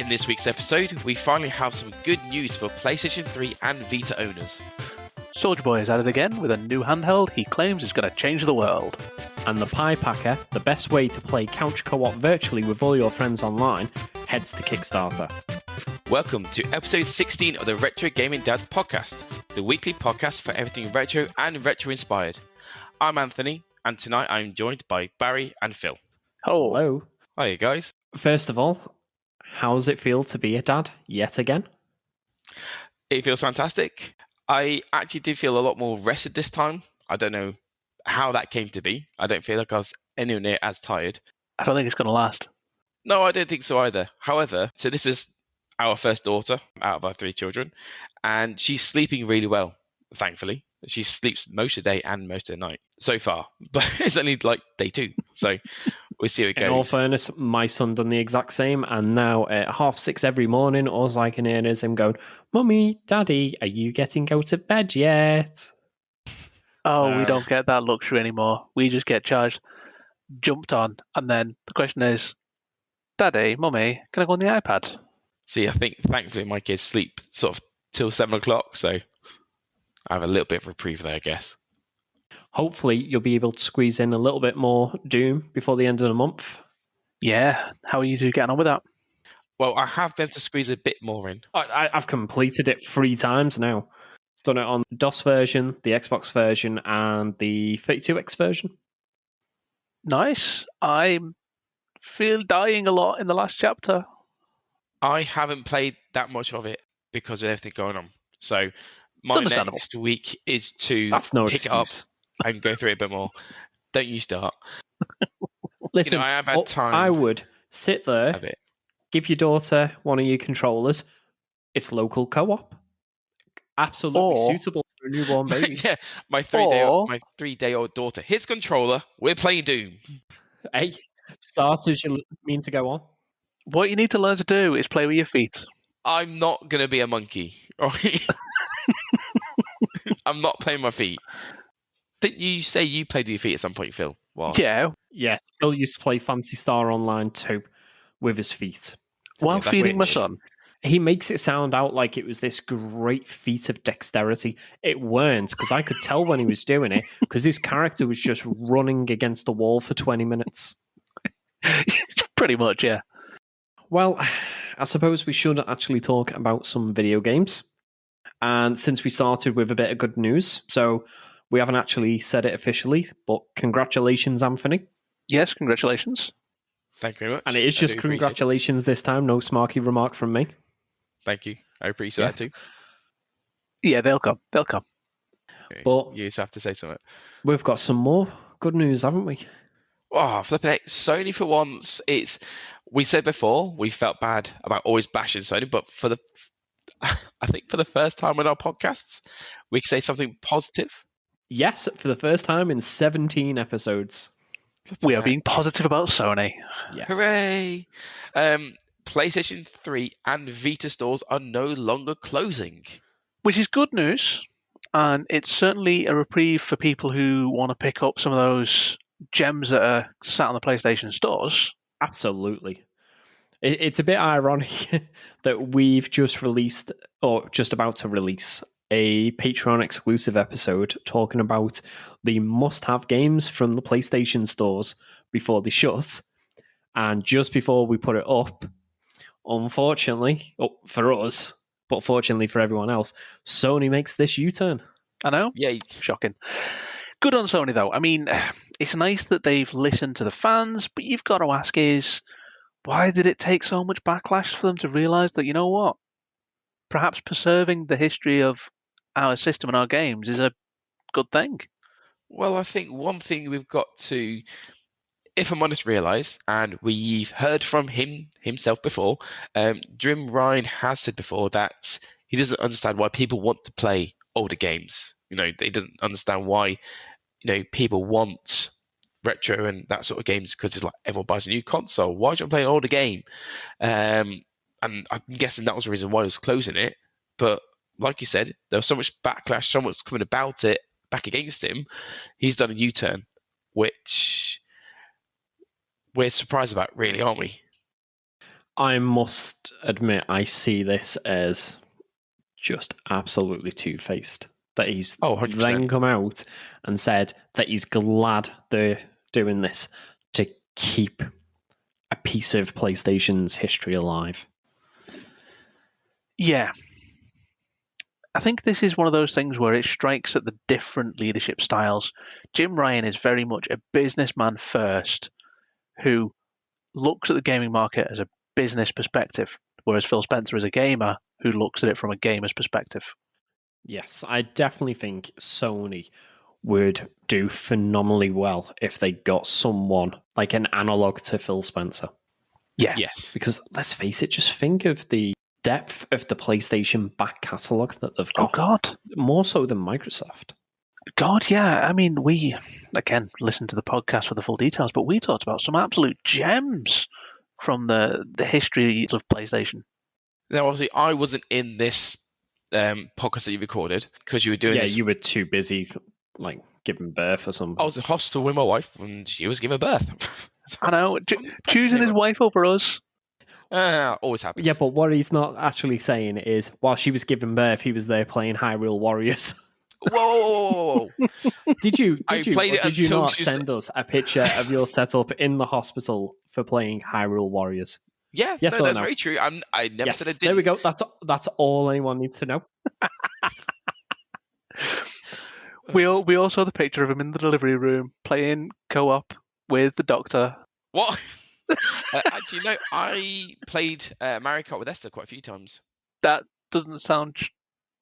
In this week's episode, we finally have some good news for PlayStation 3 and Vita owners. Soulja Boy is at it again with a new handheld he claims is going to change the world. And the PiePacker, the best way to play couch co-op virtually with all your friends online, heads to KickStarter. Welcome to episode 16 of the Retro Gaming Dads podcast, the weekly podcast for everything retro and retro-inspired. I'm Anthony, and tonight I'm joined by Barry and Phil. Hello. Hiya, guys. First of all, how does it feel to be a dad yet again? It feels fantastic. I actually did feel a lot more rested this time. I don't know how that came to be. I don't feel like I was anywhere near as tired. I don't think it's going to last. No, I don't think so either. However, so this is our first daughter out of our three children, and she's sleeping really well, thankfully. She sleeps most of the day and most of the night so far, but it's only like day 2, so we'll see how it goes. In all fairness, my son done the exact same, and now at 6:30 every morning, all I can hear is him going, "Mummy, Daddy, are you getting out of bed yet?" Oh, we don't get that luxury anymore. We just get charged, jumped on, and then the question is, Daddy, Mummy, can I go on the iPad? See, I think thankfully my kids sleep sort of till 7 o'clock, so I have a little bit of reprieve there, I guess. Hopefully, you'll be able to squeeze in a little bit more Doom before the end of the month. Yeah, how are you two getting on with that? Well, I have been able to squeeze a bit more in. I've completed it 3 times now. Done it on the DOS version, the Xbox version, and the 32X version. Nice. I feel dying a lot in the last chapter. I haven't played that much of it because of everything going on. So my next week is to pick it up and go through it a bit more. Don't you start. Listen, I have had time. I would sit there, give your daughter one of your controllers. It's local co-op. Absolutely suitable for a newborn baby. Yeah, my 3-day-old daughter. His controller. We're playing Doom. Hey, starters you mean to go on? What you need to learn to do is play with your feet. I'm not going to be a monkey. Right? I'm not playing my feet. Didn't you say you played with your feet at some point, Phil? Wow. Yeah. Yes, Phil used to play Phantasy Star Online 2 with his feet. While feeding my son. He makes it sound out like it was this great feat of dexterity. It weren't, because I could tell when he was doing it, because his character was just running against the wall for 20 minutes. Pretty much, yeah. Well, I suppose we should actually talk about some video games. And since we started with a bit of good news, so we haven't actually said it officially, but congratulations, Anthony. Yes, congratulations. Thank you very much. And it is just congratulations this time, no smarky remark from me. Thank you. I appreciate that too. Yeah, they'll come. They'll come. Okay. But you just have to say something. We've got some more good news, haven't we? Oh, flipping it. Sony for once, we said before, we felt bad about always bashing Sony, but I think for the first time on our podcasts, we can say something positive. Yes, for the first time in 17 episodes. We are being positive about Sony. Yes. Hooray! PlayStation 3 and Vita stores are no longer closing. Which is good news, and it's certainly a reprieve for people who want to pick up some of those gems that are sat on the PlayStation stores. Absolutely. It's a bit ironic that we've just released, or just about to release, a Patreon exclusive episode talking about the must-have games from the PlayStation stores before they shut. And just before we put it up, unfortunately, for us, but fortunately for everyone else, Sony makes this U-turn. I know. Yeah. Shocking. Good on Sony, though. I mean, it's nice that they've listened to the fans, but you've got to ask why did it take so much backlash for them to realise that, you know what? Perhaps preserving the history of our system and our games is a good thing. Well, I think one thing we've got to, if I'm honest, realise, and we've heard from himself before, Jim Ryan has said before that he doesn't understand why people want to play older games. He doesn't understand why, people want retro and that sort of games, because it's like everyone buys a new console. Why do you play an older game? And I'm guessing that was the reason why he was closing it. But like you said, there was so much backlash, so much coming about it back against him. He's done a U-turn, which we're surprised about, really, aren't we? I must admit, I see this as just absolutely two-faced. That he's 100%. then come out and said that he's glad they're doing this to keep a piece of PlayStation's history alive. Yeah. I think this is one of those things where it strikes at the different leadership styles. Jim Ryan is very much a businessman first who looks at the gaming market as a business perspective, whereas Phil Spencer is a gamer who looks at it from a gamer's perspective. Yes, I definitely think Sony would do phenomenally well if they got someone like an analog to Phil Spencer. Yeah. Yes. Because let's face it, just think of the depth of the PlayStation back catalogue that they've got. Oh, God. More so than Microsoft. God, yeah. I mean, we, again, listen to the podcast for the full details, but we talked about some absolute gems from the history of PlayStation. Now, obviously, I wasn't in this podcast that you recorded because you were doing this. Yeah, you were too busy, like, giving birth or something. I was in hospital with my wife when she was giving birth. So I know. Choosing his wife over us. always happens. Yeah, but what he's not actually saying is, while she was giving birth, he was there playing Hyrule Warriors. Whoa. Did you until not she's- send us a picture of your setup in the hospital for playing Hyrule Warriors? Yeah, Yes no, or that's no? very true. I never Yes, said I didn't. there we go. That's all anyone needs to know. We all saw the picture of him in the delivery room playing co-op with the doctor. What? Actually, no, I played Mario Kart with Esther quite a few times. That doesn't sound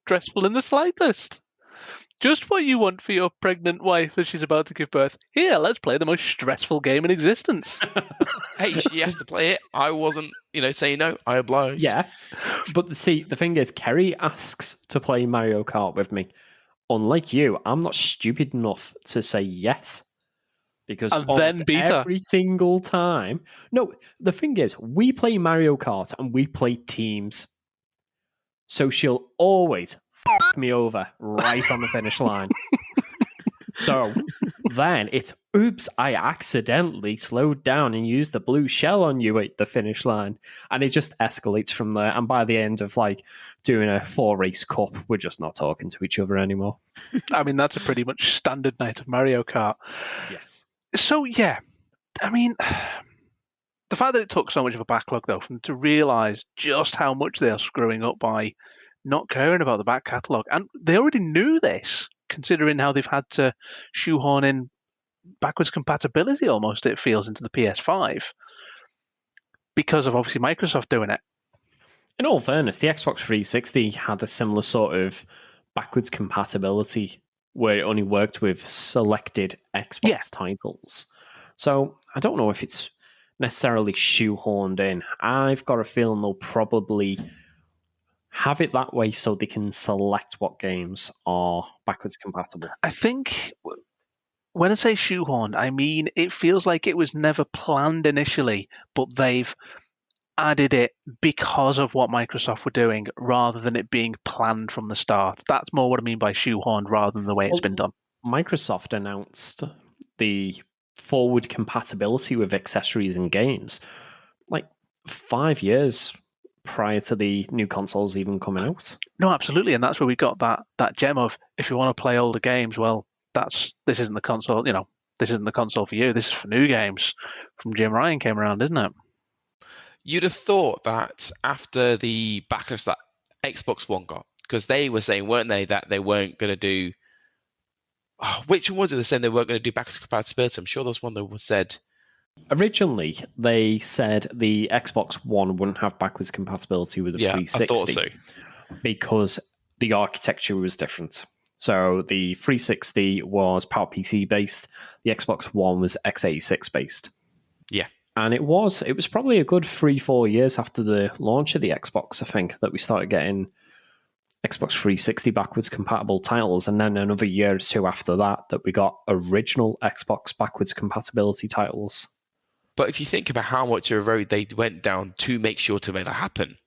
stressful in the slightest. Just what you want for your pregnant wife as she's about to give birth. Here, let's play the most stressful game in existence. Hey, she has to play it. I wasn't, saying no. I obliged. Yeah, but see, the thing is, Kerry asks to play Mario Kart with me. Unlike you, I'm not stupid enough to say yes. Because And almost then beat her. every single time... No, the thing is, we play Mario Kart and we play teams. So she'll always f*** me over right on the finish line. So then it's, oops, I accidentally slowed down and used the blue shell on you at the finish line. And it just escalates from there. And by the end of doing a 4-race cup, we're just not talking to each other anymore. I mean, that's a pretty much standard night of Mario Kart. Yes. So, yeah, I mean, the fact that it took so much of a backlog, though, for them to realise just how much they're screwing up by not caring about the back catalogue. And they already knew this, considering how they've had to shoehorn in backwards compatibility almost, it feels, into the PS5 because of obviously Microsoft doing it. In all fairness, the Xbox 360 had a similar sort of backwards compatibility where it only worked with selected Xbox titles. So I don't know if it's necessarily shoehorned in. I've got a feeling they'll probably have it that way so they can select what games are backwards compatible. I think when I say shoehorned, I mean it feels like it was never planned initially, but they've added it because of what Microsoft were doing rather than it being planned from the start. That's more what I mean by shoehorned rather than the way it's been done. Microsoft announced the forward compatibility with accessories and games 5 years prior to the new consoles even coming out. No, absolutely, and that's where we got that gem of, if you want to play older games, well, this isn't the console. This isn't the console for you. This is for new games. From Jim Ryan came around, isn't it? You'd have thought that after the backlash that Xbox One got, because they were saying, weren't they, that they weren't going to do. Which one was it? They said they weren't going to do backwards compatibility. I'm sure there was one that was said. Originally, they said the Xbox One wouldn't have backwards compatibility with the 360. I thought so. Because the architecture was different. So the 360 was PowerPC based, the Xbox One was x86 based. Yeah. And it was probably a good 3-4 years after the launch of the Xbox, I think, that we started getting Xbox 360 backwards compatible titles, and then another year or two after that we got original Xbox backwards compatibility titles. But if you think about how much of a road they went down to make sure to make that happen,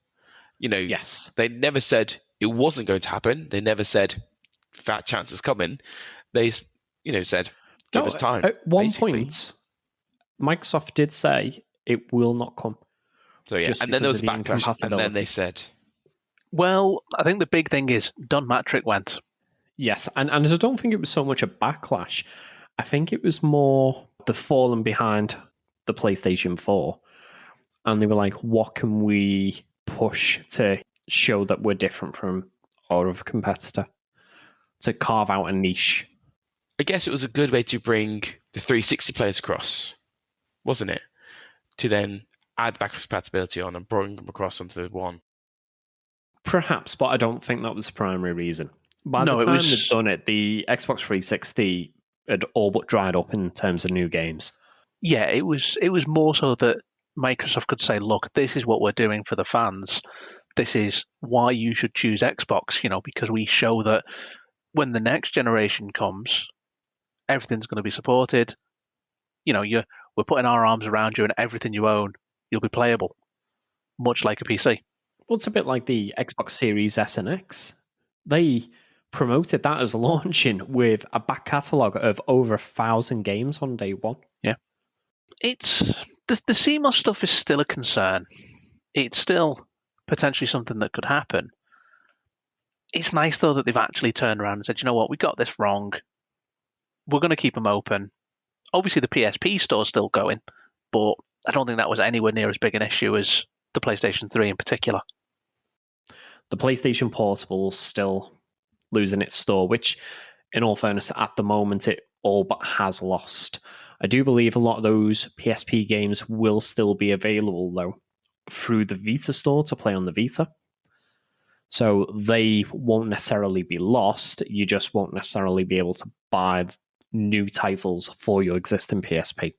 yes, they never said it wasn't going to happen. They never said that chance is coming. They, said give us time. At one basically. point, Microsoft did say it will not come. So yeah, Just and then there was because a of the backlash, and then they incompatibility. said, Well, I think the big thing is Don Matrick went. Yes, and I don't think it was so much a backlash. I think it was more the falling behind the PlayStation 4. And they were like, what can we push to show that we're different from our other competitor? To carve out a niche. I guess it was a good way to bring the 360 players across, wasn't it? To then add backwards compatibility on and bring them across onto the one. Perhaps, but I don't think that was the primary reason. By No, the it time was- they'd done it, the Xbox 360 had all but dried up in terms of new games. Yeah, it was more so that Microsoft could say, look, this is what we're doing for the fans. This is why you should choose Xbox, because we show that when the next generation comes, everything's going to be supported. We're putting our arms around you, and everything you own, you'll be playable, much like a PC. Well, it's a bit like the Xbox Series S and X. They promoted that as launching with a back catalogue of over 1,000 games on day one. Yeah. It's the CMOS stuff is still a concern. It's still potentially something that could happen. It's nice, though, that they've actually turned around and said, you know what, we got this wrong. We're going to keep them open. Obviously, the PSP store's still going, but I don't think that was anywhere near as big an issue as the PlayStation 3 in particular. The PlayStation Portable's still losing its store, which, in all fairness, at the moment, it all but has lost. I do believe a lot of those PSP games will still be available, though, through the Vita store to play on the Vita. So they won't necessarily be lost. You just won't necessarily be able to buy new titles for your existing PSP.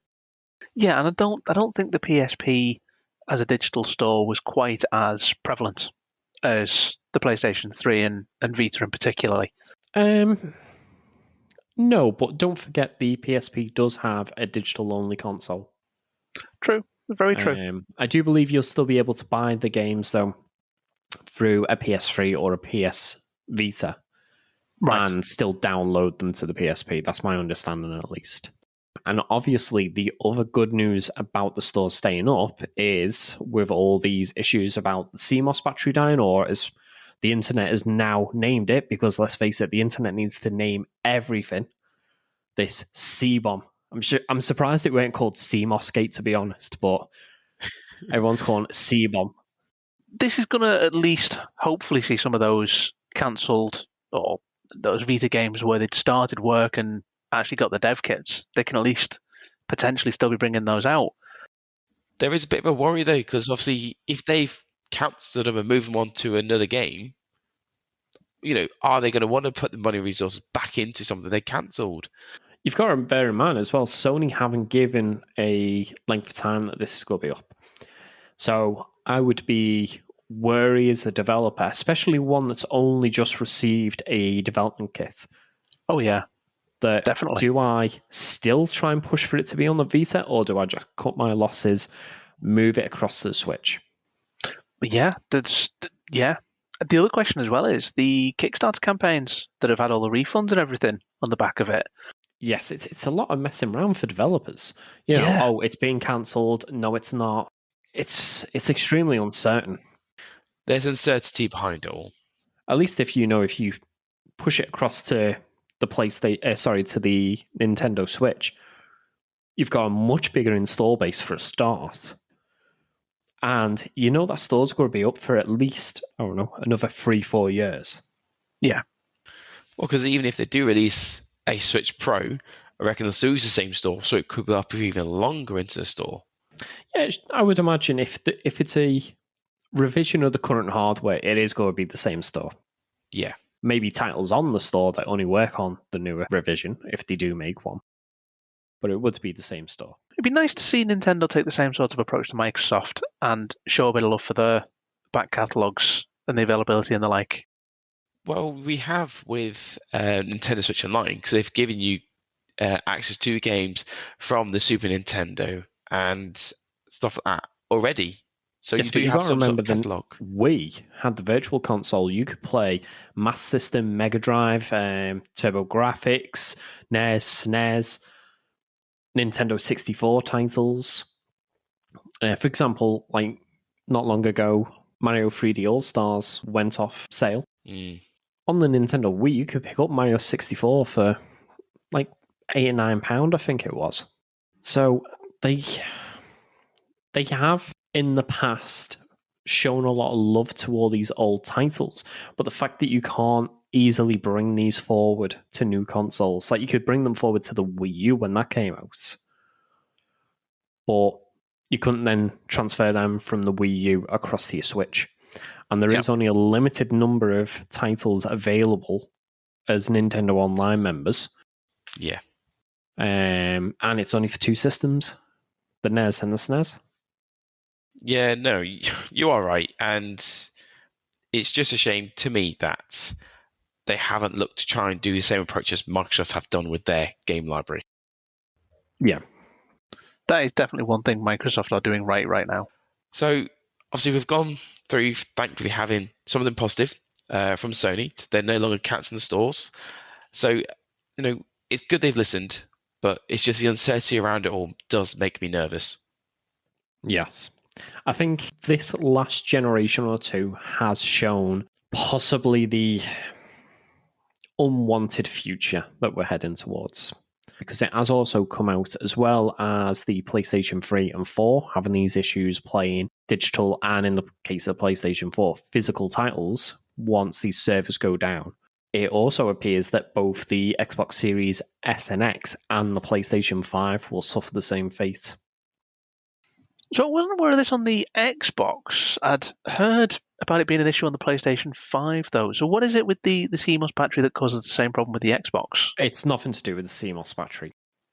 Yeah, and I don't think the PSP as a digital store was quite as prevalent as the PlayStation 3 and Vita in particularly. No, but don't forget the PSP does have a digital-only console. True, very true. I do believe you'll still be able to buy the games, though, through a PS3 or a PS Vita, Right. and still download them to the PSP. That's my understanding, at least. And obviously, the other good news about the store staying up is with all these issues about the CMOS battery dying, or as the internet has now named it, because let's face it, the internet needs to name everything. This C-bomb. I'm surprised it weren't called CMOS Gate, to be honest, but everyone's calling it C-bomb. This is going to at least hopefully see some of those cancelled, or those Vita games where they'd started work and actually got the dev kits. They can at least potentially still be bringing those out. There is a bit of a worry though, because obviously if they've cancelled them and moved them on to another game, are they going to want to put the money resources back into something they cancelled? You've got to bear in mind as well, Sony haven't given a length of time that this is going to be up. So I would be wary as a developer, especially one that's only just received a development kit. Oh yeah, that definitely. Do I still try and push for it to be on the Vita, or do I just cut my losses, move it across to the Switch? Yeah, yeah. The other question as well is the Kickstarter campaigns that have had all the refunds and everything on the back of it. Yes, it's a lot of messing around for developers. It's being cancelled. No, it's not. It's extremely uncertain. There's uncertainty behind it all. At least if you push it across to the PlayStation, to the Nintendo Switch, you've got a much bigger install base for a start. And that store's going to be up for at least, I don't know, another 3-4 years. Yeah. Well, because even if they do release a Switch Pro, I reckon they'll still use the same store, so it could be up even longer into the store. Yeah, I would imagine if it's a revision of the current hardware, it is going to be the same store. Yeah. Maybe titles on the store that only work on the newer revision, if they do make one. But it would be the same store. It'd be nice to see Nintendo take the same sort of approach to Microsoft and show a bit of love for their back catalogues and the availability and the like. Well, we have with Nintendo Switch Online, because they've given you access to games from the Super Nintendo and stuff like that already. So yes, you do have some sort of catalog. We had the Virtual Console. You could play Master System, Mega Drive, TurboGrafx, NES, SNES, Nintendo 64 titles. For example, like not long ago, Mario 3D All-Stars went off sale. On the Nintendo Wii, you could pick up Mario 64 for like £8 or £9, I think it was. So they have in the past shown a lot of love to all these old titles, but the fact that you can't easily bring these forward to new consoles, like you could bring them forward to the Wii U when that came out, but you couldn't then transfer them from the Wii U across to your Switch. And there is only a limited number of titles available as Nintendo Online members. Yeah. And it's only for two systems, the NES and the SNES. Yeah, no, you are right. And it's just a shame to me that they haven't looked to try and do the same approach as Microsoft have done with their game library. Yeah. That is definitely one thing Microsoft are doing right now. So, obviously, we've gone through, thankfully, having some of them positive from Sony. They're no longer cats in the stores. So, it's good they've listened, but it's just the uncertainty around it all does make me nervous. Yes. I think this last generation or two has shown possibly the unwanted future that we're heading towards. Because it has also come out as well as the PlayStation 3 and 4 having these issues playing digital and, in the case of PlayStation 4, physical titles once these servers go down. It also appears that both the Xbox Series S and X and the PlayStation 5 will suffer the same fate. So I wasn't aware of this on the Xbox. I'd heard about it being an issue on the PlayStation 5, though. So what is it with the CMOS battery that causes the same problem with the Xbox? It's nothing to do with the CMOS battery.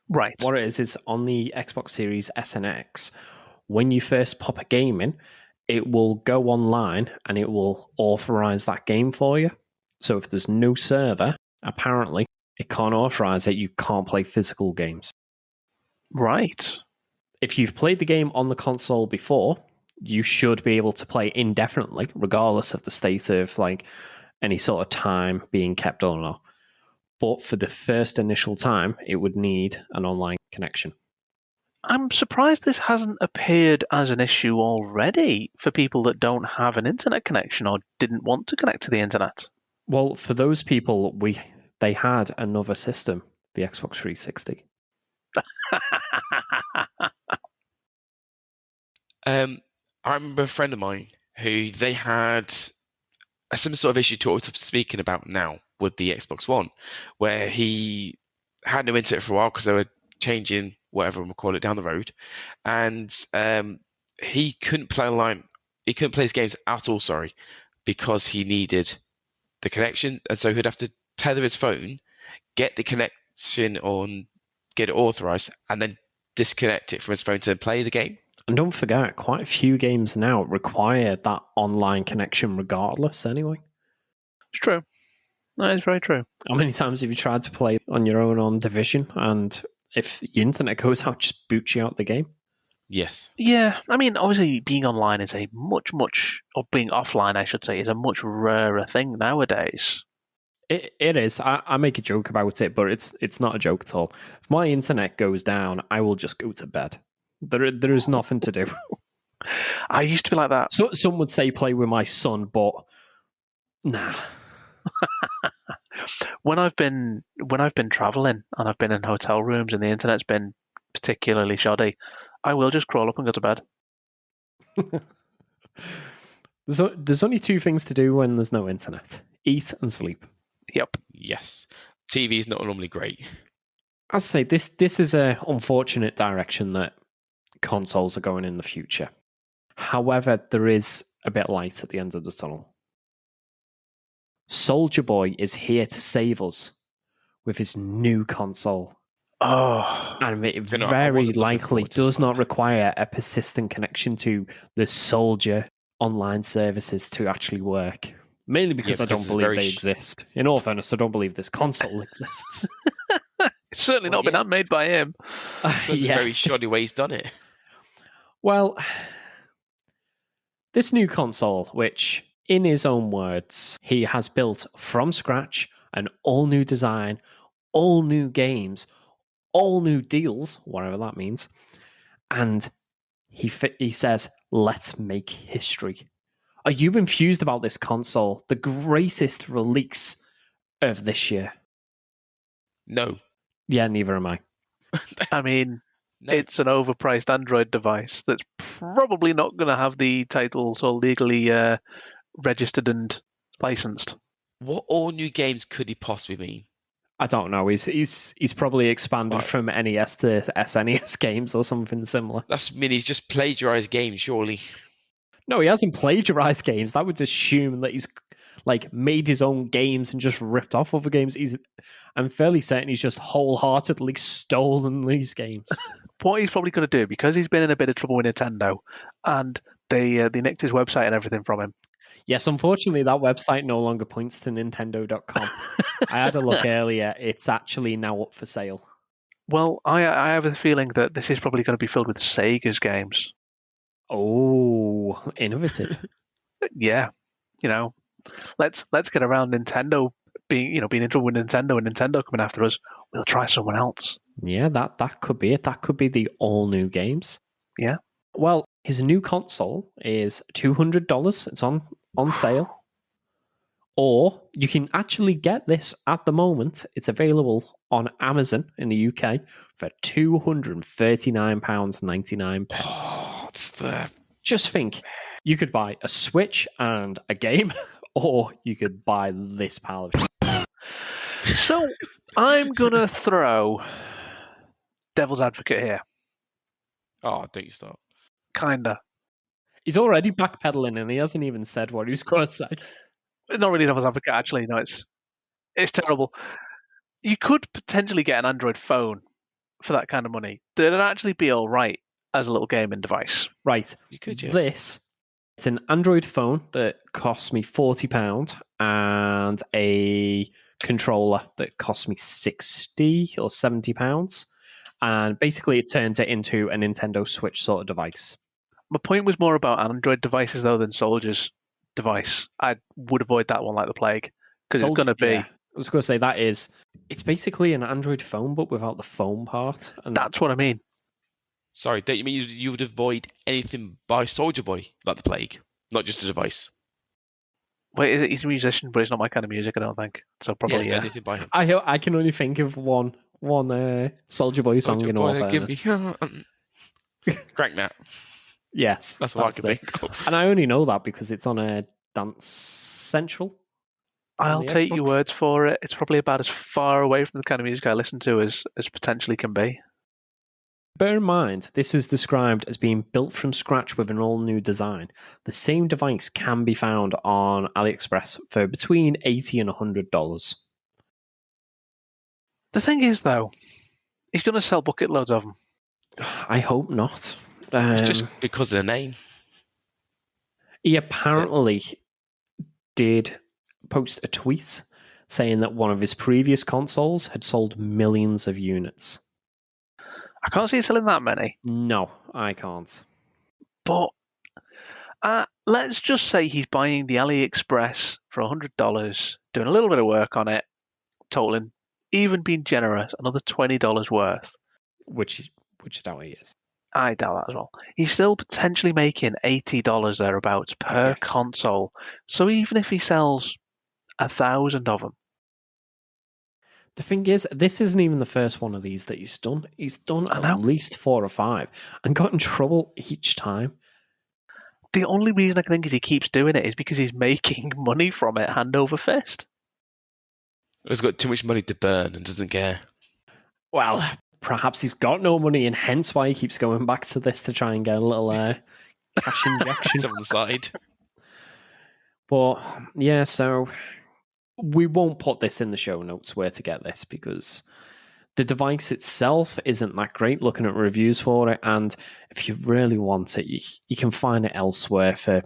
Right. What it is on the Xbox Series S and X, when you first pop a game in, it will go online and it will authorize that game for you. So if there's no server, apparently, it can't authorize it. You can't play physical games. Right. If you've played the game on the console before, you should be able to play indefinitely, regardless of the state of like any sort of time being kept on or not. But for the first initial time, it would need an online connection. I'm surprised this hasn't appeared as an issue already for people that don't have an internet connection or didn't want to connect to the internet. Well, for those people, they had another system, the Xbox 360. I remember a friend of mine who they had a similar sort of issue to what we're speaking about now with the Xbox One, where he had no internet for a while because they were changing whatever we'll call it down the road, and he couldn't play online. He couldn't play his games at all, because he needed the connection, and so he'd have to tether his phone, get the connection on, get it authorized, and then disconnect it from his phone to play the game. And don't forget, quite a few games now require that online connection regardless anyway. It's true. That is very true. How many times have you tried to play on your own on Division, and if your internet goes out, just boots you out the game? Yes. Yeah, I mean, obviously being online is a much, or being offline, I should say, is a much rarer thing nowadays. It is. I make a joke about it, but it's not a joke at all. If my internet goes down, I will just go to bed. There is nothing to do. I used to be like that. So some would say play with my son, but nah. When I've been traveling and I've been in hotel rooms and the internet's been particularly shoddy, I will just crawl up and go to bed. There's only two things to do when there's no internet: eat and sleep. Yep. Yes. TV's not normally great. I'd say this is a unfortunate direction that consoles are going in the future. However, there is a bit of light at the end of the tunnel. Soulja Boy is here to save us with his new console. Oh. And it very likely does not require a persistent connection to the Soulja online services to actually work. Mainly because I don't believe they exist. In all fairness, I don't believe this console exists. It's certainly not been made by him. That's a very shoddy way he's done it. Well, this new console, which, in his own words, he has built from scratch, an all-new design, all new games, all new deals, whatever that means, and He says, "Let's make history." Are you infused about this console? The greatest release of this year. No. Yeah, neither am I. I mean, No. it's an overpriced Android device that's probably not going to have the titles all legally registered and licensed. What all new games could he possibly mean? I don't know. He's probably expanded Right. from NES to SNES games or something similar. That's mean he's just plagiarized games, surely. No, he hasn't plagiarized games. That would assume that he's like made his own games and just ripped off other games. I'm fairly certain he's just wholeheartedly stolen these games. What he's probably going to do, because he's been in a bit of trouble with Nintendo, and they nicked his website and everything from him. Yes, unfortunately, that website no longer points to Nintendo.com. I had a look earlier. It's actually now up for sale. Well, I have a feeling that this is probably going to be filled with Sega's games. Oh, innovative. Yeah, let's get around Nintendo being in trouble with Nintendo and Nintendo coming after us. We'll try someone else. Yeah, that could be it. That could be the all new games. Yeah. Well, his new console is $200. It's on sale. Or you can actually get this at the moment. It's available on Amazon in the UK for £239.99. Oh, what's that? Just think, you could buy a Switch and a game, or you could buy this pile of shit. So I'm going to throw devil's advocate here. Oh, don't you start. Kinda. He's already backpedaling and he hasn't even said what he was going to say. Not really devil's advocate, actually. No, it's terrible. You could potentially get an Android phone for that kind of money. That'd actually be all right as a little gaming device. Right. You could, yeah. It's an Android phone that cost me £40 and a controller that cost me £60 or £70. And basically it turns it into a Nintendo Switch sort of device. My point was more about Android devices, though, than Soldier's device. I would avoid that one like the plague. Because it's going to be... Yeah. I was going to say it's basically an Android phone, but without the phone part. And that's what I mean. Sorry, don't you mean you would avoid anything by Soulja Boy like the plague, not just a device? Wait, he's a musician, but it's not my kind of music, I don't think. So probably, yeah. Anything by him. I can only think of one Soulja Boy song in all fairness. Crank that. Yes. That's what I can think of. And I only know that because it's on a Dance Central. I'll take your words for it. It's probably about as far away from the kind of music I listen to as potentially can be. Bear in mind, this is described as being built from scratch with an all-new design. The same device can be found on AliExpress for between $80 and $100. The thing is, though, he's going to sell bucket loads of them. I hope not. Just because of the name. He apparently did post a tweet saying that one of his previous consoles had sold millions of units. I can't see it selling that many. No, I can't. But let's just say he's buying the AliExpress for $100, doing a little bit of work on it, totaling, even being generous, another $20 worth. Which I doubt he is. I doubt that as well. He's still potentially making $80 thereabouts per console. So even if he sells 1,000 of them. The thing is, this isn't even the first one of these that he's done. He's done at least 4 or 5 and got in trouble each time. The only reason I think is he keeps doing it is because he's making money from it hand over fist. He's got too much money to burn and doesn't care. Well, perhaps he's got no money and hence why he keeps going back to this to try and get a little cash injection. On the side. But yeah, so we won't put this in the show notes where to get this because the device itself isn't that great looking at reviews for it. And if you really want it, you can find it elsewhere for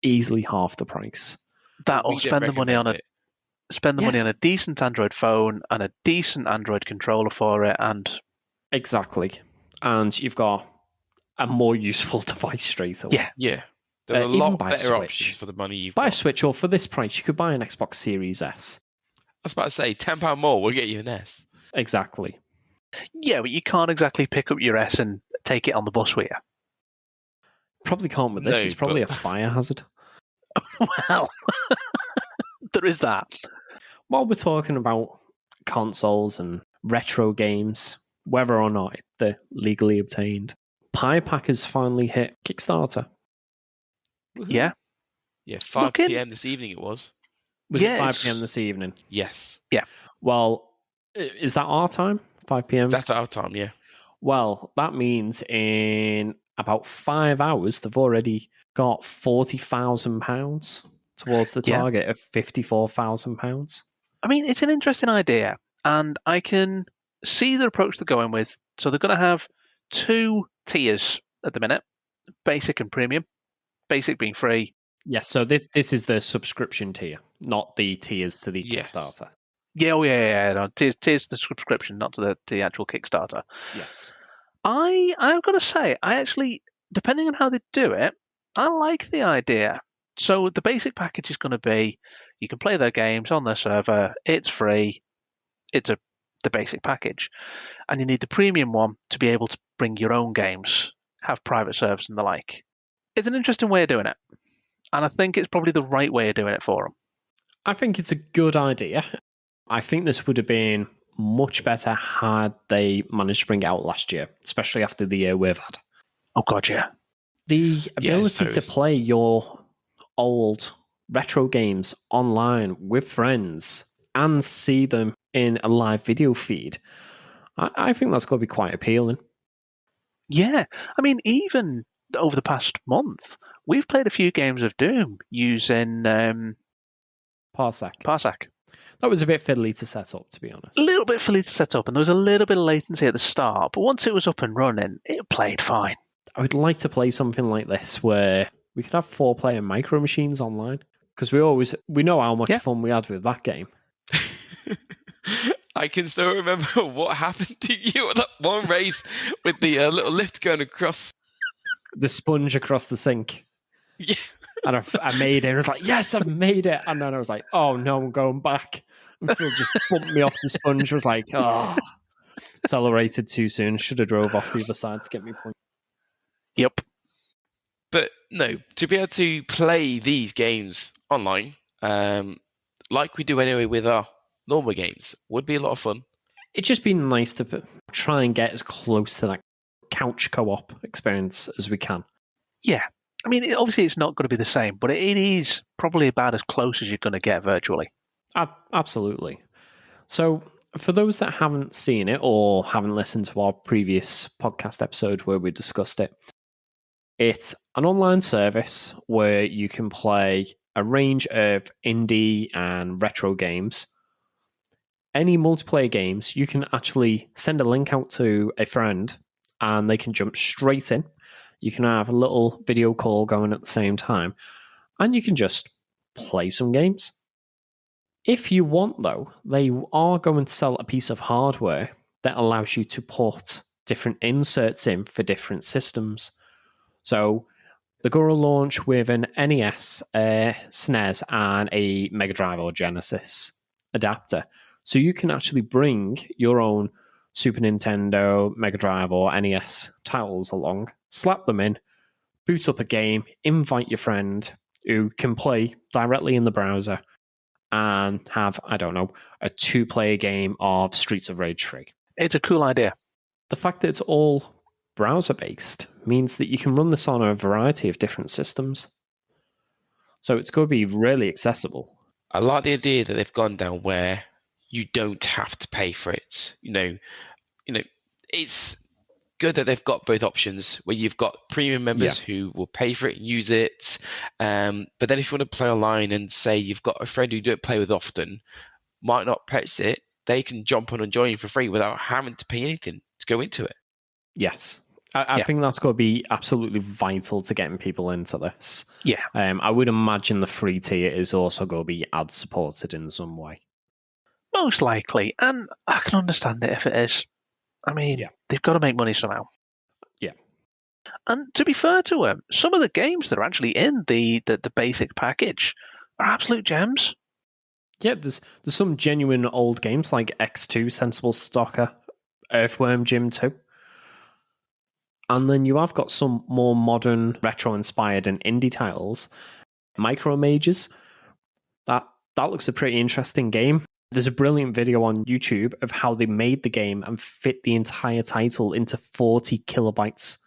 easily half the price. That or spend the money on a decent Android phone and a decent Android controller for it. And exactly. And you've got a more useful device straight away. Yeah. There's a lot better Switch. options for the money you've buy got. a Switch, or for this price, you could buy an Xbox Series S. I was about to say, £10 more, we'll get you an S. Exactly. Yeah, but you can't exactly pick up your S and take it on the bus with you. Probably can't with this. No, It's probably but- a fire hazard. Well, there is that. While we're talking about consoles and retro games, whether or not they're legally obtained, PiePacker's finally hit Kickstarter. Woohoo. Yeah. Yeah, 5 Looking- p.m. this evening it was. Was Yeah, it 5 it's- p.m. this evening? Yes. Well, is that our time? 5 p.m.? That's our time, yeah. Well, that means in about 5 hours, they've already got £40,000 towards the Yeah. target of £54,000. I mean, it's an interesting idea, and I can see the approach they're going with. So they're going to have 2 tiers at the minute, basic and premium. Basic being free. Yes, so this is the subscription tier, not the tiers to the Yes. Kickstarter. Yeah, oh yeah. No, tiers the subscription, not to the actual Kickstarter. Yes. I've got to say, I actually, depending on how they do it, I like the idea. So the basic package is going to be, you can play their games on their server, it's free, it's the basic package, and you need the premium one to be able to bring your own games, have private servers and the like. It's an interesting way of doing it, and I think it's probably the right way of doing it for them. I think it's a good idea. I think this would have been much better had they managed to bring it out last year, especially after the year we've had. Oh god, yeah. The ability to suppose. play your old retro games online with friends and see them in a live video feed, I think that's going to be quite appealing. Yeah, I mean, even over the past month, we've played a few games of Doom using Parsec. Parsec. That was a bit fiddly to set up, to be honest. A little bit fiddly to set up, and there was a little bit of latency at the start, but once it was up and running, it played fine. I would like to play something like this where we could have 4-player micro machines online, because we know how much fun we had with that game. I can still remember what happened to you at that one race with the little lift going across. The sponge across the sink. Yeah. And I made it. I was like, yes, I've made it. And then I was like, oh no, I'm going back. And Phil just bumped me off the sponge. I was like, oh, accelerated too soon. Should have drove off the other side to get me point. Yep. But no, to be able to play these games online, like we do anyway with our normal games, would be a lot of fun. It'd just be nice to try and get as close to that couch co-op experience as we can. Yeah. I mean, obviously it's not going to be the same, but it is probably about as close as you're going to get virtually. Absolutely. So, for those that haven't seen it or haven't listened to our previous podcast episode where we discussed it, it's an online service where you can play a range of indie and retro games. Any multiplayer games, you can actually send a link out to a friend and they can jump straight in. You can have a little video call going at the same time, and you can just play some games. If you want, though, they are going to sell a piece of hardware that allows you to put different inserts in for different systems. So they're going to launch with an NES, SNES, and a Mega Drive or Genesis adapter. So you can actually bring your own Super Nintendo, Mega Drive, or NES titles along, slap them in, boot up a game, invite your friend who can play directly in the browser, and have, I don't know, a 2-player game of Streets of Rage 3. It's a cool idea. The fact that it's all browser-based means that you can run this on a variety of different systems. So it's going to be really accessible. I like the idea that they've gone down where you don't have to pay for it. You know, it's good that they've got both options where you've got premium members who will pay for it and use it. But then if you want to play online and say you've got a friend who you don't play with often, might not purchase it, they can jump on and join for free without having to pay anything to go into it. Yes. I think that's going to be absolutely vital to getting people into this. Yeah. I would imagine the free tier is also going to be ad supported in some way. Most likely. And I can understand it if it is. I mean, they've got to make money somehow. Yeah. And to be fair to them, some of the games that are actually in the basic package are absolute gems. Yeah, there's some genuine old games like X2, Sensible Stalker, Earthworm Jim 2. And then you have got some more modern, retro-inspired and indie titles. Micro Mages. That looks a pretty interesting game. There's a brilliant video on YouTube of how they made the game and fit the entire title into 40 kilobytes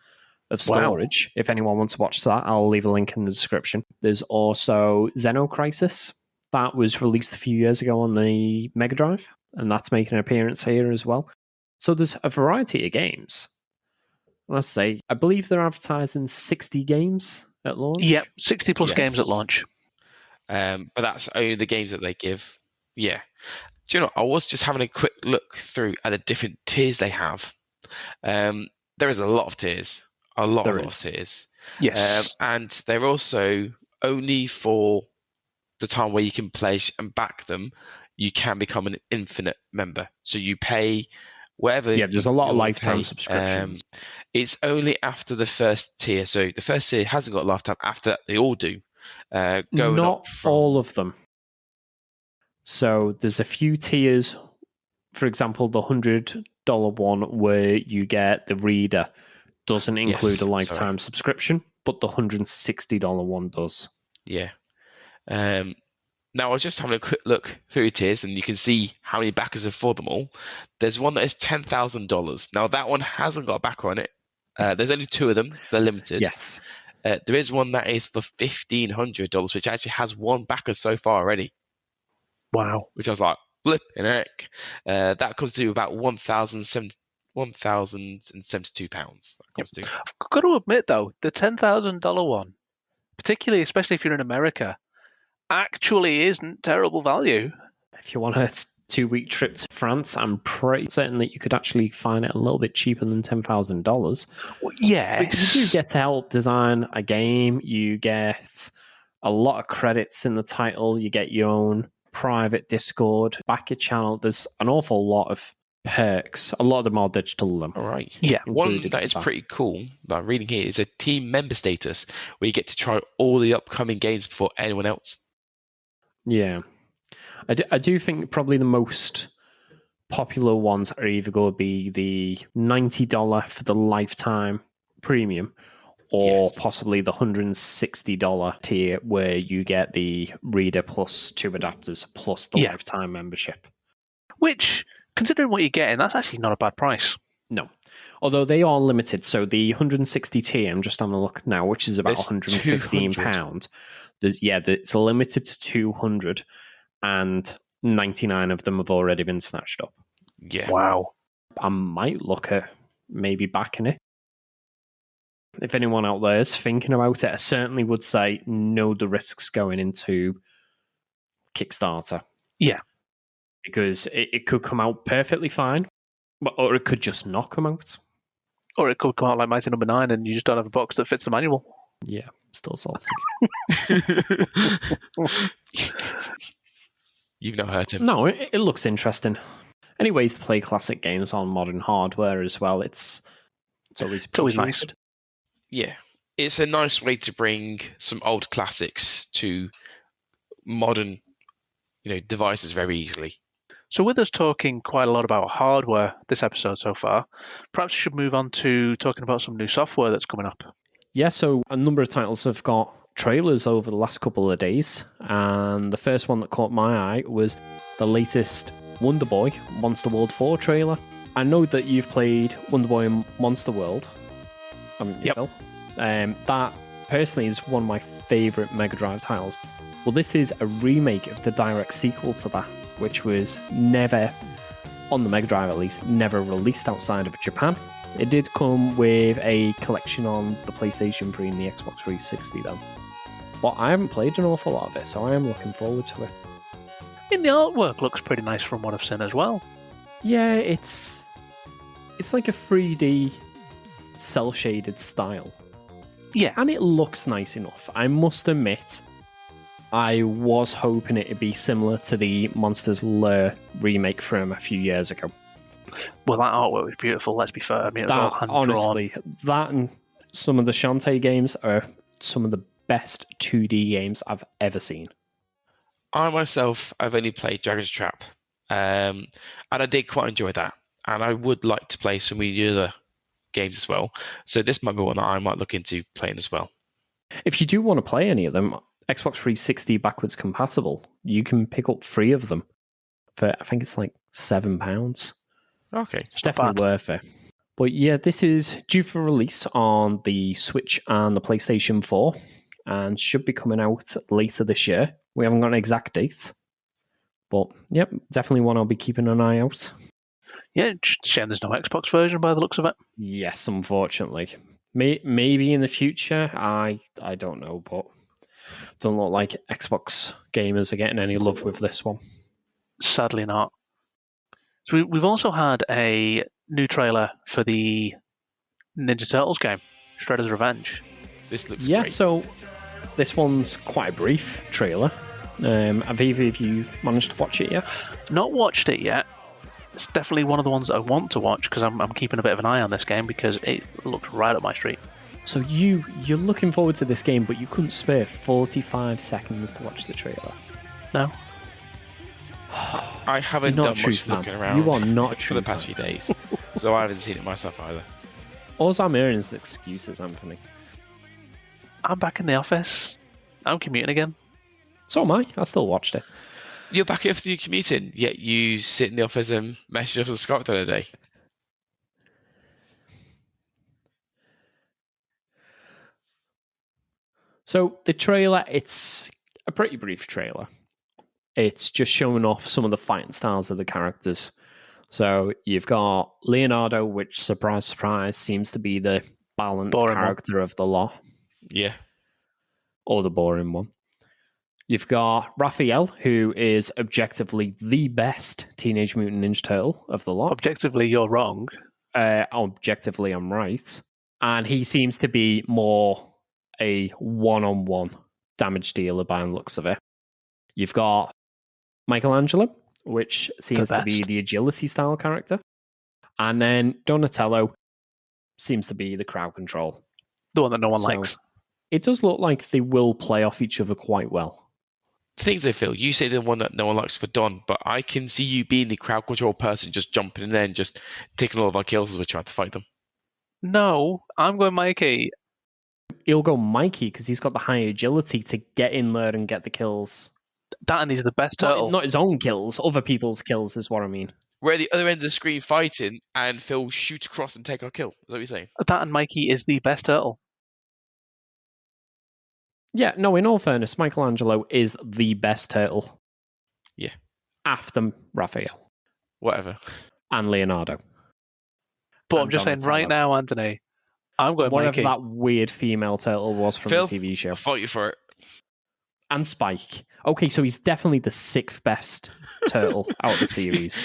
of storage. Wow. If anyone wants to watch that, I'll leave a link in the description. There's also Xenocrisis. That was released a few years ago on the Mega Drive, and that's making an appearance here as well. So there's a variety of games. Let's say, I believe they're advertising 60 games at launch. Yep, 60 plus games at launch. But that's only the games that they give. Yeah. Do you know, I was just having a quick look through at the different tiers they have. There is a lot of tiers. A lot of tiers. Yes. And they're also only for the time where you can play and back them, you can become an infinite member. So you pay whatever. Yeah, there's a lot of lifetime subscriptions. It's only after the first tier. So the first tier hasn't got a lifetime. After that, they all do. Not all of them. So there's a few tiers. For example, the $100 one where you get the reader doesn't include a lifetime subscription, but the $160 one does. Yeah. Now I was just having a quick look through tiers, and you can see how many backers are for them all. There's one that is $10,000. Now that one hasn't got a backer on it. There's only 2 of them. They're limited. Yes. There is one that is for $1,500, which actually has 1 backer so far already. Wow. Which I was like, flipping heck. That comes to about £1,072. That comes to. I've got to admit, though, the $10,000 one, particularly, especially if you're in America, actually isn't terrible value. If you want a 2-week trip to France, I'm pretty certain that you could actually find it a little bit cheaper than $10,000. Well, yeah. You do get to help design a game. You get a lot of credits in the title. You get your own private Discord, backer channel. There's an awful lot of perks. A lot of them are digital. All right. Yeah. One that is pretty cool that I'm reading here is a team member status where you get to try all the upcoming games before anyone else. Yeah. I do think probably the most popular ones are either going to be the $90 for the lifetime premium or possibly the $160 tier where you get the reader plus 2 adapters plus the lifetime membership. Which, considering what you're getting, that's actually not a bad price. No. Although they are limited. So the 160 tier, I'm just having a look now, which is about £115. It's limited to 200 and 99 of them have already been snatched up. Yeah. Wow. I might look at maybe backing it. If anyone out there is thinking about it, I certainly would say know the risks going into Kickstarter. Yeah. Because it could come out perfectly fine, or it could just not come out. Or it could come out like Mighty Number 9 and you just don't have a box that fits the manual. Yeah, still salty. You've not heard him. No, it looks interesting. Any ways to play classic games on modern hardware as well, it's always nice. Yeah, it's a nice way to bring some old classics to modern, devices very easily. So with us talking quite a lot about hardware this episode so far, perhaps we should move on to talking about some new software that's coming up. Yeah, so a number of titles have got trailers over the last couple of days, and the first one that caught my eye was the latest Wonder Boy Monster World 4 trailer. I know that you've played Wonder Boy Monster World, haven't you, Phil? That personally is one of my favourite Mega Drive titles. Well, this is a remake of the direct sequel to that, which was never, on the Mega Drive at least, never released outside of Japan. It did come with a collection on the PlayStation 3 and the Xbox 360 though. But I haven't played an awful lot of it, so I am looking forward to it. And the artwork looks pretty nice from what I've seen as well. Yeah, it's like a 3D cel-shaded style. Yeah. And it looks nice enough. I must admit, I was hoping it'd be similar to the Monsters Lair remake from a few years ago. Well, that artwork was beautiful, let's be fair. I mean, it was all hand-drawn. Honestly, that and some of the Shantae games are some of the best 2D games I've ever seen. I myself, I've only played Dragon's Trap, and I did quite enjoy that. And I would like to play some of the other games as well. So this might be one that I might look into playing as well. If you do want to play any of them, Xbox 360 backwards compatible, you can pick up 3 of them for, I think it's like £7. Okay. It's definitely worth it. But yeah, this is due for release on the Switch and the PlayStation 4 and should be coming out later this year. We haven't got an exact date, but yep, definitely one I'll be keeping an eye out. Yeah, shame there's no Xbox version by the looks of it. Yes, unfortunately. Maybe in the future, I don't know, but don't look like Xbox gamers are getting any love with this one. Sadly not. So we've also had a new trailer for the Ninja Turtles game, Shredder's Revenge. This looks Yeah, great. so this one's quite a brief trailer. Have either of you managed to watch it yet? Not watched it yet. It's definitely one of the ones that I want to watch because I'm keeping a bit of an eye on this game because it looks right up my street. So you're looking forward to this game, but you couldn't spare 45 seconds to watch the trailer. No? I haven't You're done not a true much fan. looking around You are not a for true the past fan. few days, so I haven't seen it myself either. All I'm hearing is excuses, Anthony. I'm back in the office. I'm commuting again. So am I. I still watched it. You're back after your commuting, yet you sit in the office and message us on Skype the other day. So the trailer, it's a pretty brief trailer. It's just showing off some of the fighting styles of the characters. So you've got Leonardo, which, surprise, surprise, seems to be the balanced Boring character of the lot, Yeah. or the boring one. You've got Raphael, who is objectively the best Teenage Mutant Ninja Turtle of the lot. Objectively, you're wrong. Objectively, I'm right. And he seems to be more a one-on-one damage dealer by the looks of it. You've got Michelangelo, which seems to be the agility style character. And then Donatello seems to be the crowd control. The one that no one likes. It does look like they will play off each other quite well. Things I feel, you say the one that no one likes for Don, but I can see you being the crowd control person, just jumping in there and just taking all of our kills as we try to fight them. No, I'm going Mikey. He'll go Mikey because he's got the high agility to get in there and get the kills. That and he's the best turtle. Not his own kills, other people's kills is what I mean. We're at the other end of the screen fighting, and Phil shoots across and take our kill. Is that what you're saying? That and Mikey is the best turtle. Yeah, no, in all fairness, Michelangelo is the best turtle. Yeah. After Raphael. Whatever. And Leonardo. But And I'm just saying Donatello. right now, Anthony, I'm going Whatever Mikey. that weird female turtle was from Phil, the TV show. I'll fight you for it. And Spike. Okay, so he's definitely the 6th best turtle out of the series.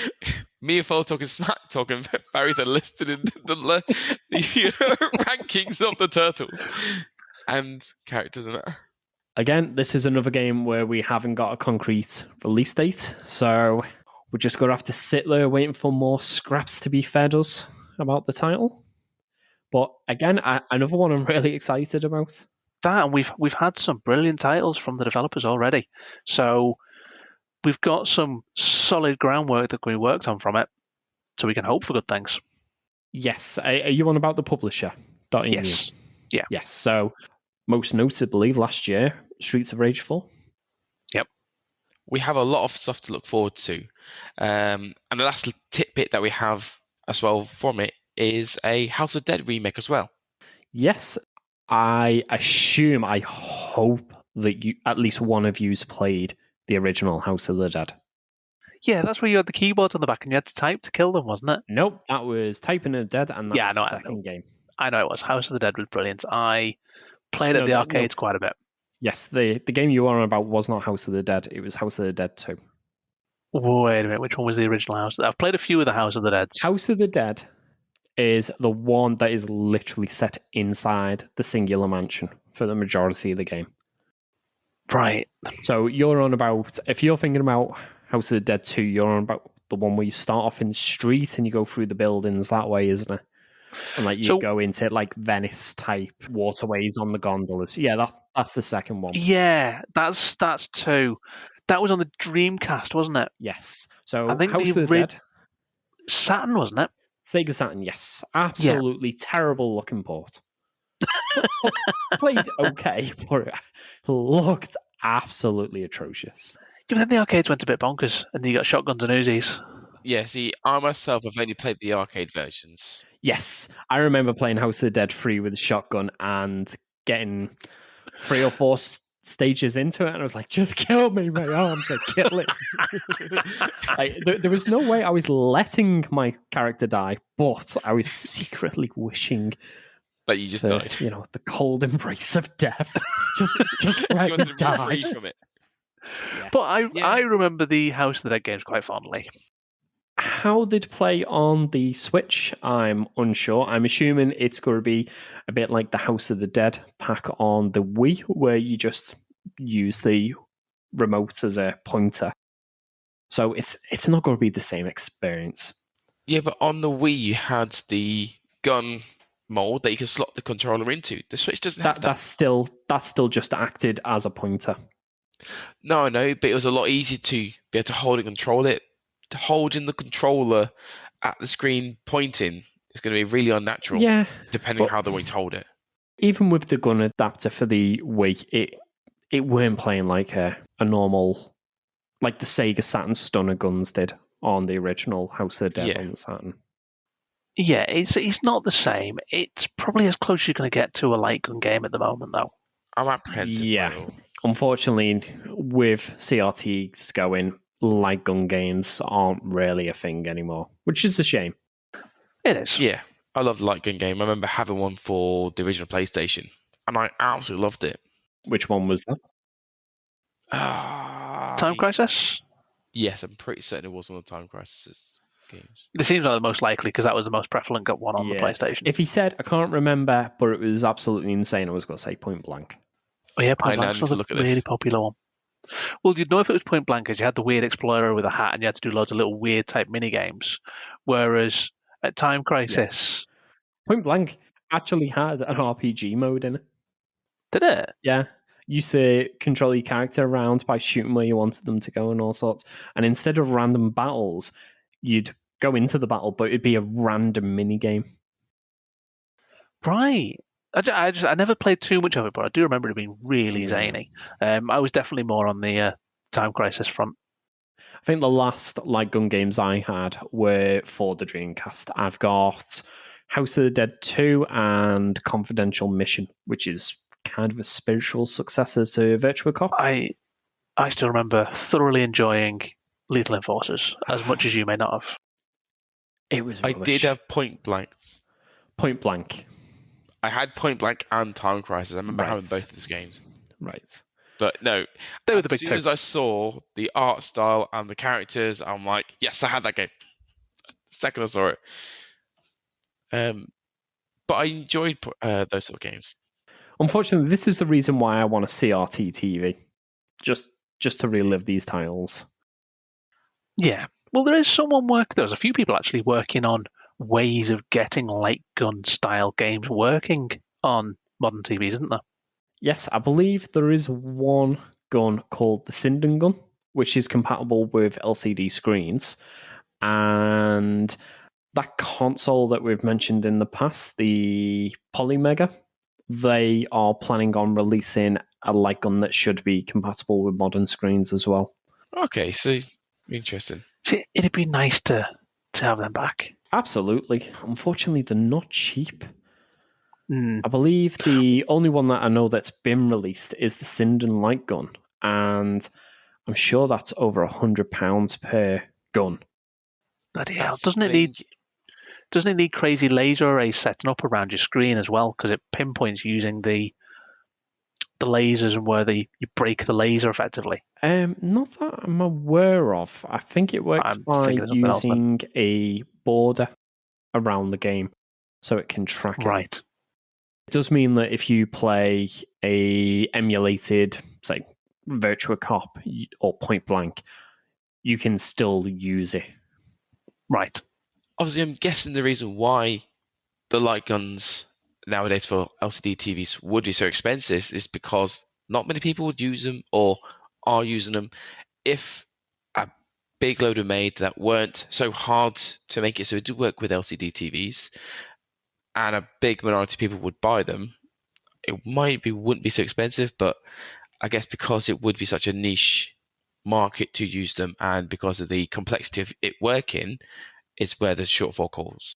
Me and Phil talking smack talking. Barry's are listed in the rankings of the turtles and characters in it. Again, this is another game where we haven't got a concrete release date, so we're just going to have to sit there waiting for more scraps to be fed us about the title. But again, another one I'm really excited about. That and we've had some brilliant titles from the developers already. So we've got some solid groundwork that we worked on from it. So we can hope for good things. Yes. Are you on about the publisher? Yes. Yeah. Yes. So most notably last year, Streets of Rage 4. Yep. We have a lot of stuff to look forward to. And the last tidbit that we have as well from it is a House of Dead remake as well. Yes. I hope that you, at least one of you's played the original House of the Dead. Yeah, that's where you had the keyboards on the back and you had to type to kill them, wasn't it? Nope, that was Typing of the Dead, and that was the second game. I know it was. House of the Dead was brilliant. I played at the arcades quite a bit. Yes, the game you were on about was not House of the Dead. It was House of the Dead 2. Wait a minute, which one was the original House? I've played a few of the House of the Dead. House of the Dead is the one that is literally set inside the singular mansion for the majority of the game. Right. So you're on about, if you're thinking about House of the Dead 2, you're on about the one where you start off in the street and you go through the buildings that way, isn't it? And like you go into like Venice type waterways on the gondolas. Yeah, that's the second one. Yeah, that's 2. That was on the Dreamcast, wasn't it? Yes. So I think House of the Dead. Saturn, wasn't it? Sega Saturn, yes. Absolutely terrible looking port. Played okay, but it looked absolutely atrocious. But then the arcades went a bit bonkers, and you got shotguns and Uzis. Yeah, see, I myself have only played the arcade versions. Yes, I remember playing House of the Dead 3 with a shotgun and getting 3 or 4 stages into it, and I was like, just kill me, my arms are killing. There was no way I was letting my character die, but I was secretly wishing But you just died. You know, the cold embrace of death. just let You me wanted to die. break free from it. Yes. But I remember the House of the Dead games quite fondly. How they'd play on the Switch, I'm unsure. I'm assuming it's going to be a bit like the House of the Dead pack on the Wii, where you just use the remote as a pointer. So it's not going to be the same experience. Yeah, but on the Wii you had the gun mold that you could slot the controller into. The Switch doesn't have that. That's still just acted as a pointer. No, I know, but it was a lot easier to be able to hold and control it. Holding the controller at the screen pointing is going to be really unnatural. Yeah, depending how the way to hold it. Even with the gun adapter for the Wii, it weren't playing like a normal, like the Sega Saturn stunner guns did on the original House of the Dead on the Saturn. Yeah, it's not the same. It's probably as close as you're going to get to a light gun game at the moment, though. I'm apprehensive. Yeah, unfortunately, with CRTs going, light gun games aren't really a thing anymore, which is a shame. It is. Yeah, I love the light gun game. I remember having one for the original PlayStation, and I absolutely loved it. Which one was that? Time Crisis? Yes, I'm pretty certain it was one of the Time Crisis games. It seems like the most likely because that was the most prevalent one on the PlayStation. If he said, I can't remember, but it was absolutely insane, I was going to say Point Blank. Oh yeah, Point Blank's a really popular one. Well, you'd know if it was Point Blank because you had the weird explorer with a hat and you had to do loads of little weird type mini games. Whereas at Time Crisis, Point Blank actually had an RPG mode in it. Did it? Yeah. You used to control your character around by shooting where you wanted them to go and all sorts. And instead of random battles, you'd go into the battle, but it'd be a random mini game. Right. I never played too much of it, but I do remember it being really zany. I was definitely more on the Time Crisis front. I think the last light gun games I had were for the Dreamcast. I've got House of the Dead 2 and Confidential Mission, which is kind of a spiritual successor to Virtua Cop. I still remember thoroughly enjoying Lethal Enforcers, as much as you may not have. It was rubbish. I did have Point Blank. Point Blank. I had Point Blank and Time Crisis. I remember having both of these games. Right. But no, they were the big as soon as I saw the art style and the characters, I'm like, yes, I had that game. The second I saw it. But I enjoyed those sort of games. Unfortunately, this is the reason why I want a CRT TV. Just to relive these titles. Yeah. Well, there was a few people actually working on ways of getting light gun style games working on modern TVs, isn't there? Yes, I believe there is one gun called the Sinden gun, which is compatible with LCD screens. And that console that we've mentioned in the past, the Polymega, they are planning on releasing a light gun that should be compatible with modern screens as well. Okay, so interesting. See, it'd be nice to have them back. Absolutely. Unfortunately, they're not cheap. I believe the only one that I know that's been released is the Sinden light gun, and I'm sure that's over £100 per gun. Bloody hell! Doesn't it need crazy laser arrays setting up around your screen as well? Because it pinpoints using the lasers and where you break the laser effectively. Not that I'm aware of. I think it works by using a border around the game so it can track it. Right. It does mean that if you play a emulated, say, Virtua Cop or Point Blank, you can still use it. Right. Obviously, I'm guessing the reason why the light guns nowadays for LCD TVs would be so expensive is because not many people would use them or are using them. If a big load were made that weren't so hard to make it so it did work with LCD TVs, and a big minority of people would buy them, it wouldn't be so expensive, but I guess because it would be such a niche market to use them, and because of the complexity of it working, it's where the shortfall calls.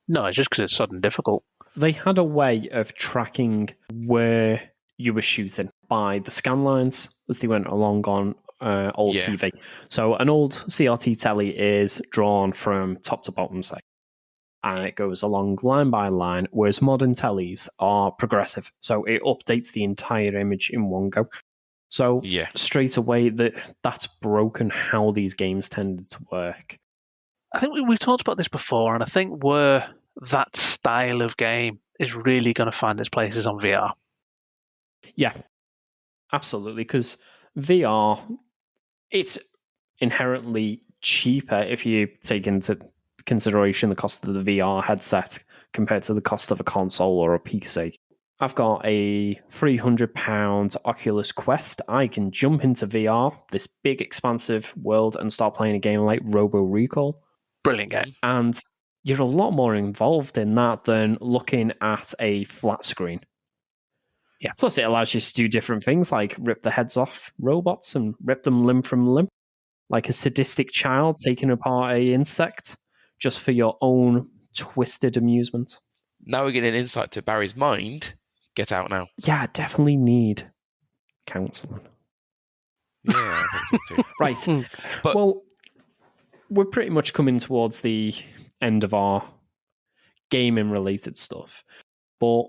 No, it's just because it's sudden difficult. They had a way of tracking where you were shooting by the scan lines as they went along on old TV. So an old CRT telly is drawn from top to bottom, say, and it goes along line by line, whereas modern tellies are progressive. So it updates the entire image in one go. So straight away, that's broken how these games tended to work. I think we've talked about this before, and I think where that style of game is really going to find its places on VR. Yeah, absolutely, because VR, it's inherently cheaper if you take into consideration the cost of the VR headset compared to the cost of a console or a PC. I've got a £300 Oculus Quest. I can jump into VR, this big expansive world, and start playing a game like Robo Recall. Brilliant game. And you're a lot more involved in that than looking at a flat screen. Yeah. Plus, it allows you to do different things like rip the heads off robots and rip them limb from limb, like a sadistic child taking apart an insect just for your own twisted amusement. Now we're getting insight to Barry's mind. Get out now. Yeah, I definitely need counselling. Yeah, I think so too. Right. But, well, we're pretty much coming towards the end of our gaming-related stuff. But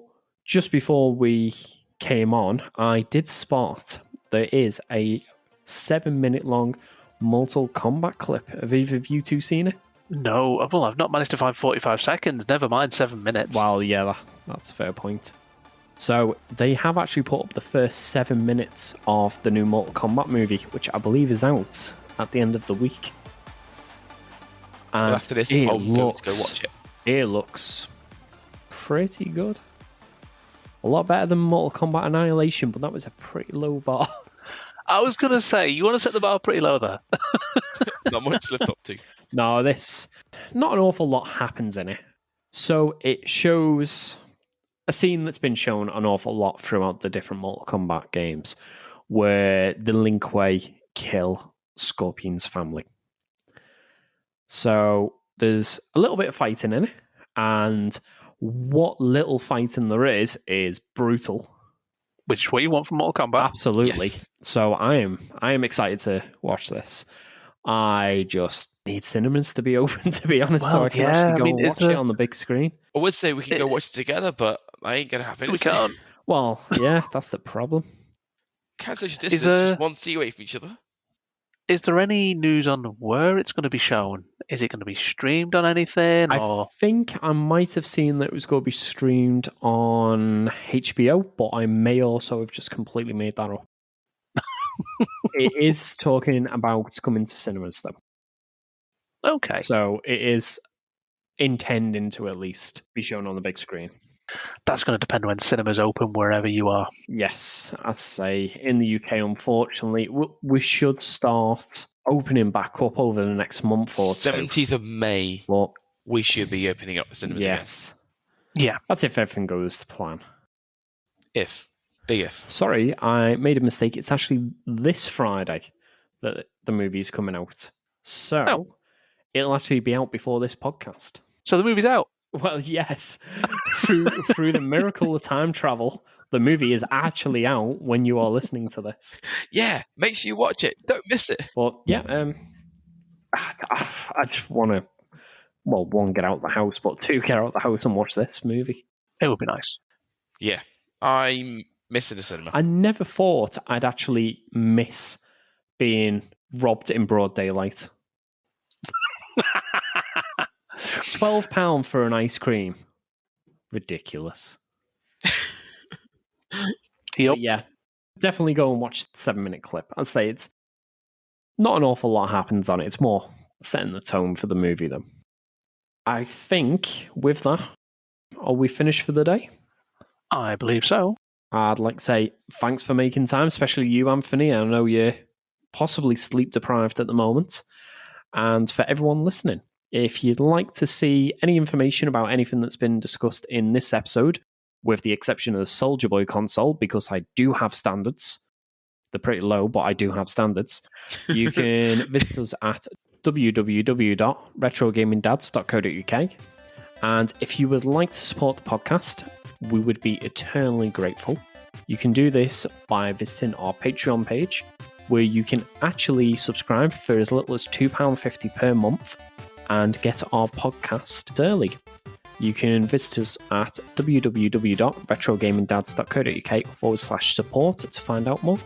just before we came on, I did spot there is a 7-minute long Mortal Kombat clip. Have either of you two seen it? No, well, I've not managed to find 45 seconds, never mind 7 minutes. Well, yeah, that's a fair point. So they have actually put up the first 7 minutes of the new Mortal Kombat movie, which I believe is out at the end of the week. And well, after this, I'm going to go watch it. It looks pretty good. A lot better than Mortal Kombat Annihilation, but that was a pretty low bar. I was going to say, you want to set the bar pretty low there. Not much lived up to. No, not an awful lot happens in it. So it shows a scene that's been shown an awful lot throughout the different Mortal Kombat games, where the Lin Kuei kill Scorpion's family. So there's a little bit of fighting in it, and what little fighting there is brutal. Which is what you want from Mortal Kombat. Absolutely. Yes. So I am excited to watch this. I just need cinemas to be open, to be honest, so I can actually go and watch it on the big screen. I would say we can go watch it together, but I ain't going to happen. We can't. Well, yeah, that's the problem. Can't social distance, just one seat away from each other. Is there any news on where it's going to be shown? Is it going to be streamed on anything? I think I might have seen that it was going to be streamed on HBO, but I may also have just completely made that up. It is talking about coming to cinemas, though. Okay. So it is intending to at least be shown on the big screen. That's going to depend when cinemas open wherever you are. Yes, I say in the UK, unfortunately, we should start opening back up over the next month or two. 17th of May, but we should be opening up the cinemas yes. again. Yeah. That's if everything goes to plan. Big if. Sorry, I made a mistake. It's actually this Friday that the movie's coming out. So it'll actually be out before this podcast. So the movie's out? Well, yes. through the miracle of time travel, the movie is actually out when you are listening to this. Yeah, make sure you watch it. Don't miss it. But yeah, I just want to, well, one, get out of the house, but two, get out of the house and watch this movie. It would be nice. Yeah, I'm missing the cinema. I never thought I'd actually miss being robbed in broad daylight. £12 for an ice cream. Ridiculous. Yep. Yeah, definitely go and watch the 7-minute clip. I'd say it's not an awful lot happens on it. It's more setting the tone for the movie, though. I think with that, are we finished for the day? I believe so. I'd like to say thanks for making time, especially you, Anthony. I know you're possibly sleep deprived at the moment. And for everyone listening, if you'd like to see any information about anything that's been discussed in this episode, with the exception of the Soulja Boy console, because I do have standards, they're pretty low, but I do have standards, you can visit us at www.retrogamingdads.co.uk. And if you would like to support the podcast, we would be eternally grateful. You can do this by visiting our Patreon page, where you can actually subscribe for as little as £2.50 per month and get our podcast early. You can visit us at www.retrogamingdads.co.uk/support to find out more.